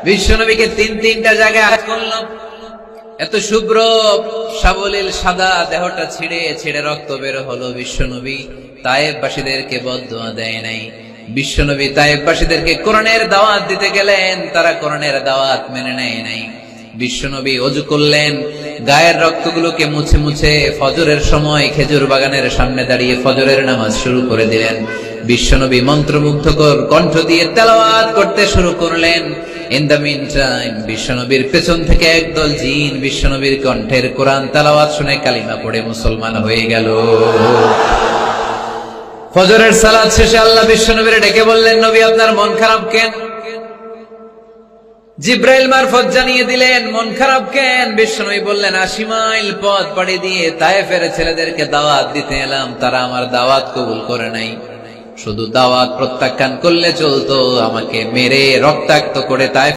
বিশ্বনবীকে তিনটা জায়গায় আঘাত করল। এত শুভ্র সাবলীল সাদা দেহটা ছিঁড়ে ছিঁড়ে রক্ত বের হলো। বিশ্বনবী তায়েফবাসীদেরকে বদদুয়া দেয় নাই। বিশ্বনবী তায়েফবাসীদেরকে কোরআনের দাওয়াত দিতে গেলেন, তারা কোরআনের দাওয়াত মেনে নেয় নাই। বিশ্বনবী ওযু করলেন, গায়ের রক্তগুলোকে মুছে মুছে ফজরের সময় খেজুর বাগানের সামনে দাঁড়িয়ে ফজরের নামাজ শুরু করে দিলেন। বিশ্বনবী মন্ত্রমুগ্ধকর কণ্ঠ দিয়ে তেলাওয়াত করতে শুরু করলেন। ইন দ্য মিন টাইম বিশ্বনবীর পেছন থেকে একদল জিন বিশ্বনবীর কণ্ঠের কোরআন তেলাওয়াত শুনে কালিমা পড়ে মুসলমান হয়ে গেল। ফজরের সালাত শেষে আল্লাহ বিশ্বনবীর ডেকে বললেন, নবী আপনার মন খারাপ কেন? জিব্রাইল মারফত জানিয়ে দিলেন মন খারাপ কেন। বিশ্বনবী বললেন, 80 মাইল পথ পাড়ি দিয়ে তায়েফের ছেলেদেরকে দাওয়াত দিতে এলাম, তারা আমার দাওয়াত কবুল করে নাই। শুধু দাওয়াত প্রত্যাখ্যান করলে চলতো, আমাকে মেরে রক্তাক্ত করে তায়েফ